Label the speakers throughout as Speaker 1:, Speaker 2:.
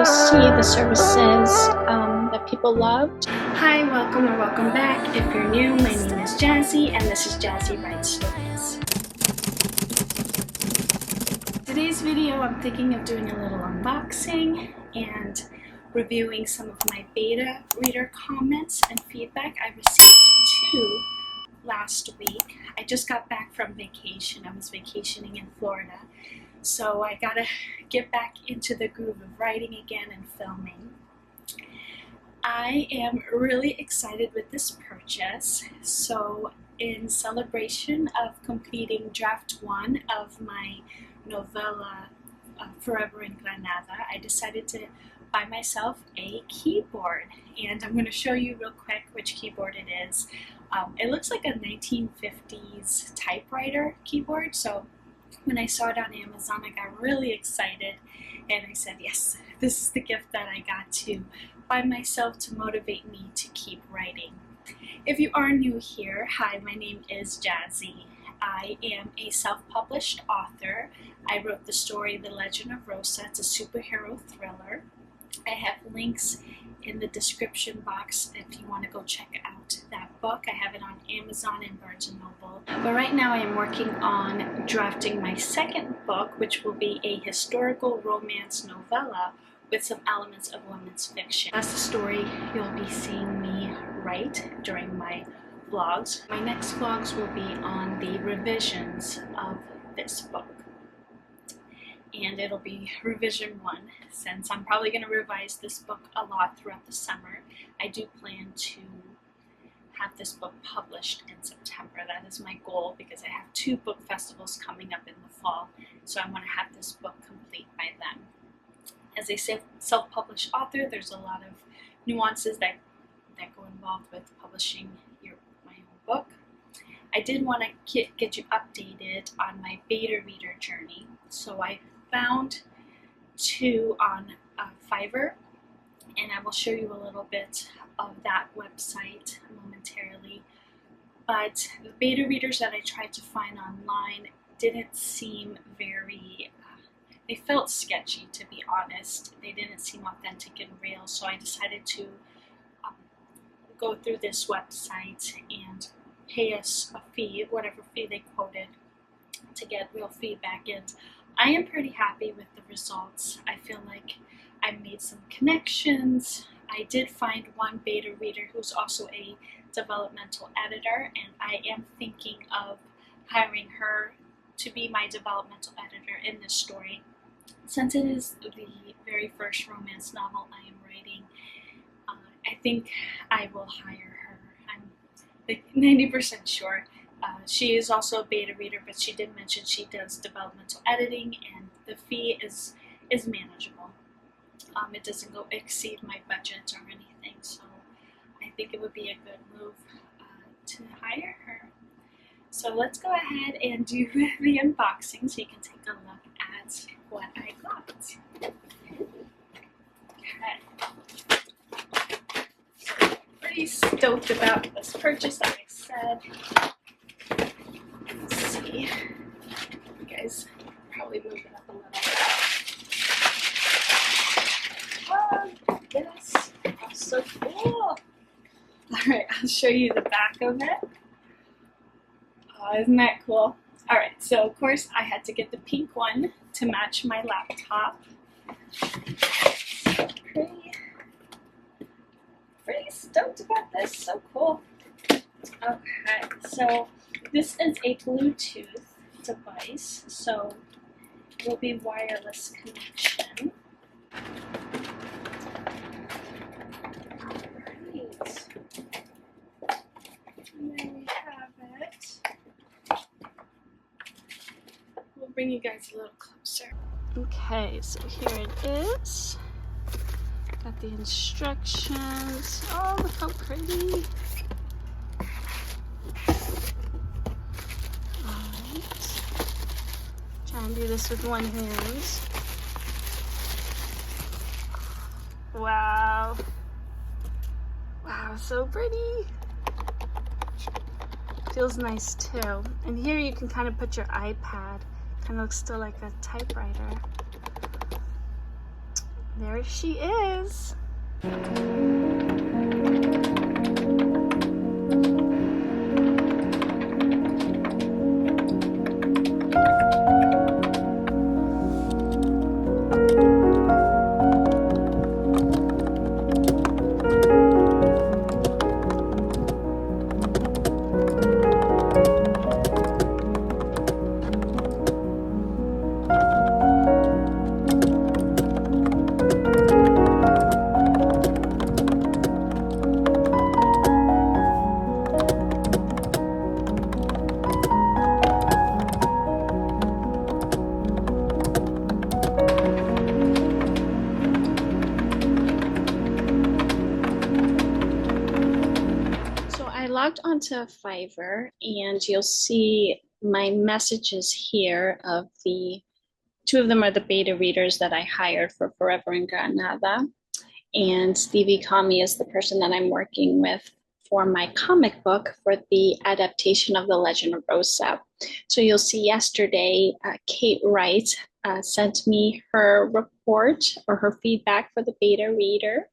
Speaker 1: see the services that people loved. Hi, welcome or welcome back. If you're new, my name is Jazzy and this is Jazzy Writes Stories. Today's video, I'm thinking of doing a little unboxing and reviewing some of my beta reader comments and feedback. I received 2 last week. I just got back from vacation. I was vacationing in Florida. So I gotta get back into the groove of writing again and filming. I am really excited with this purchase. So in celebration of completing draft 1 of my novella, Forever in Granada, I decided to buy myself a keyboard. And I'm going to show you real quick which keyboard it is. It looks like a 1950s typewriter keyboard. So when I saw it on Amazon, I got really excited and I said, yes, this is the gift that I got to buy myself to motivate me to keep writing. If you are new here, hi, my name is Jazzy. I am a self-published author. I wrote the story The Legend of Rosa. It's a superhero thriller. I have links in the description box if you want to go check out that book. I have it on Amazon and Barnes & Noble. But right now I am working on drafting my second book, which will be a historical romance novella with some elements of women's fiction. That's the story you'll be seeing me write during my vlogs. My next vlogs will be on the revisions of this book. And it'll be revision 1, since I'm probably going to revise this book a lot throughout the summer. I do plan to have this book published in September. That is my goal because I have 2 book festivals coming up in the fall, so I want to have this book complete by then. As a self-published author, there's a lot of nuances that go involved with publishing my own book. I did want to get you updated on my beta reader journey, so I found 2 on Fiverr, and I will show you a little bit of that website momentarily. But the beta readers that I tried to find online didn't seem very, they felt sketchy, to be honest. They didn't seem authentic and real, so I decided to go through this website and pay us a fee, whatever fee they quoted, to get real feedback. And I am pretty happy with the results. I feel like I made some connections. I did find one beta reader who's also a developmental editor, and I am thinking of hiring her to be my developmental editor in this story. Since it is the very first romance novel I am writing, I think I will hire her. I'm like 90% sure. She is also a beta reader, but she did mention she does developmental editing, and the fee is manageable. It doesn't exceed my budget or anything, so I think it would be a good move to hire her. So let's go ahead and do the unboxing so you can take a look at what I got. Okay. So pretty stoked about this purchase, like I said. Let's see. You guys probably move it up a little bit. Oh, this is so cool. Alright, I'll show you the back of it. Oh, isn't that cool? Alright, so of course I had to get the pink one to match my laptop. So pretty stoked about this, so cool. Okay, so this is a Bluetooth device, so it will be wireless connection. Alright, and there we have it. We'll bring you guys a little closer. Okay, so here it is. Got the instructions. Oh, look how pretty. Alright. Try and do this with one hand. Wow. Wow, so pretty. Feels nice too. And here you can kind of put your iPad. Kind of looks still like a typewriter. There she is. Logged onto Fiverr and you'll see my messages here of the two of them are the beta readers that I hired for Forever in Granada, and Stevie Kami is the person that I'm working with for my comic book for the adaptation of the Legend of Rosa. So you'll see yesterday Kate Wright sent me her report or her feedback for the beta reader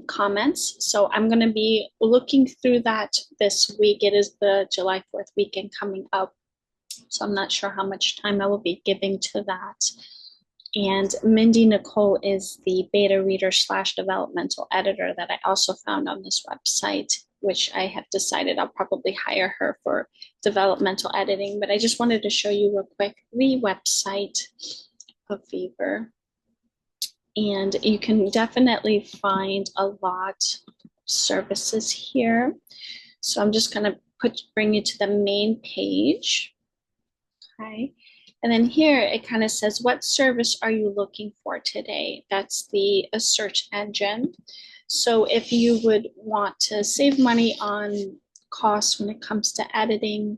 Speaker 1: comments. So I'm going to be looking through that this week. It is the July 4th weekend coming up. So I'm not sure how much time I will be giving to that. And Mindy Nicole is the beta reader / developmental editor that I also found on this website, which I have decided I'll probably hire her for developmental editing. But I just wanted to show you real quick the website of Fiverr. And you can definitely find a lot of services here. So I'm just going to bring you to the main page. Okay. And then here it kind of says, what service are you looking for today? That's the search engine. So if you would want to save money on costs when it comes to editing,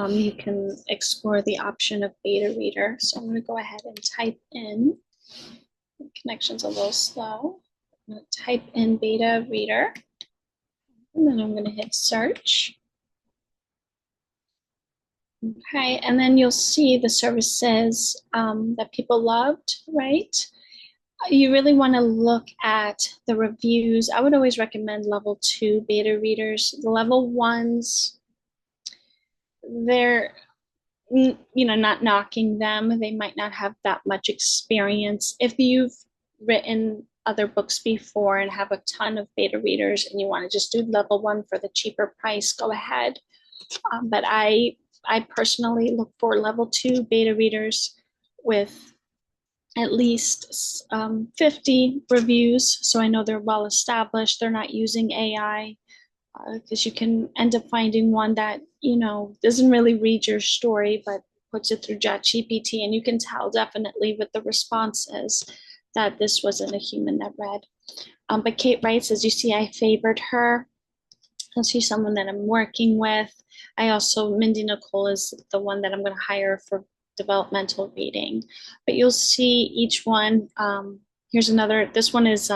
Speaker 1: you can explore the option of beta reader. So I'm going to go ahead and type in. The connection's a little slow. I'm going to type in beta reader, and then I'm going to hit search. Okay, and then you'll see the services that people loved, right? You really want to look at the reviews. I would always recommend level 2 beta readers. The level 1s, they're, not knocking them. They might not have that much experience. If you've written other books before and have a ton of beta readers and you want to just do level 1 for the cheaper price, go ahead. But I personally look for level 2 beta readers with at least 50 reviews, so I know they're well established. They're not using AI, because you can end up finding one that doesn't really read your story but puts it through ChatGPT, and you can tell definitely with the responses that this wasn't a human that read. But Kate writes, as you see, I favored her. I'll see someone that I'm working with. I also, Mindy Nicole is the one that I'm going to hire for developmental reading. But you'll see each one. Here's another. This one is,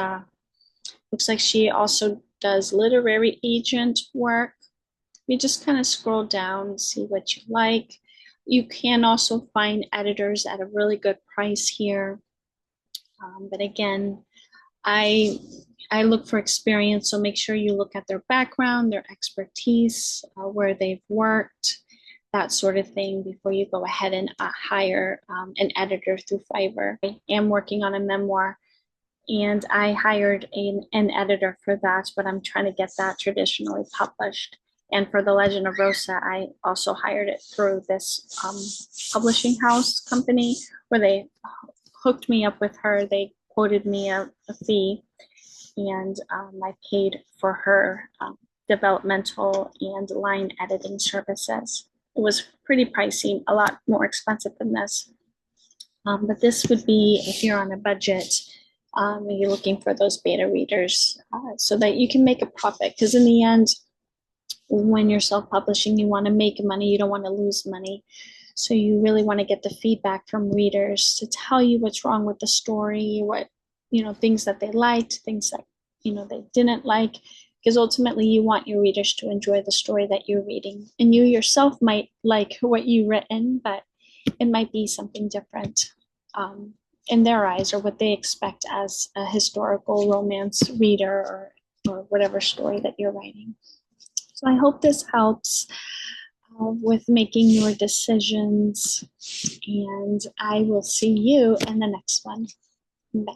Speaker 1: looks like she also does literary agent work. You just kind of scroll down and see what you like. You can also find editors at a really good price here. But again, I look for experience, so make sure you look at their background, their expertise, where they've worked, that sort of thing before you go ahead and hire an editor through Fiverr. I am working on a memoir, and I hired an editor for that, but I'm trying to get that traditionally published. And for The Legend of Rosa, I also hired it through this publishing house company where they hooked me up with her. They quoted me a fee, and I paid for her developmental and line editing services. It was pretty pricey, a lot more expensive than this. But this would be if you're on a budget, you're looking for those beta readers so that you can make a profit. Because in the end, when you're self-publishing, you want to make money, you don't want to lose money. So you really want to get the feedback from readers to tell you what's wrong with the story, what, things that they liked, things that, they didn't like, because ultimately you want your readers to enjoy the story that you're reading. And you yourself might like what you've written, but it might be something different in their eyes, or what they expect as a historical romance reader, or whatever story that you're writing. So I hope this helps with making your decisions, and I will see you in the next one. Bye.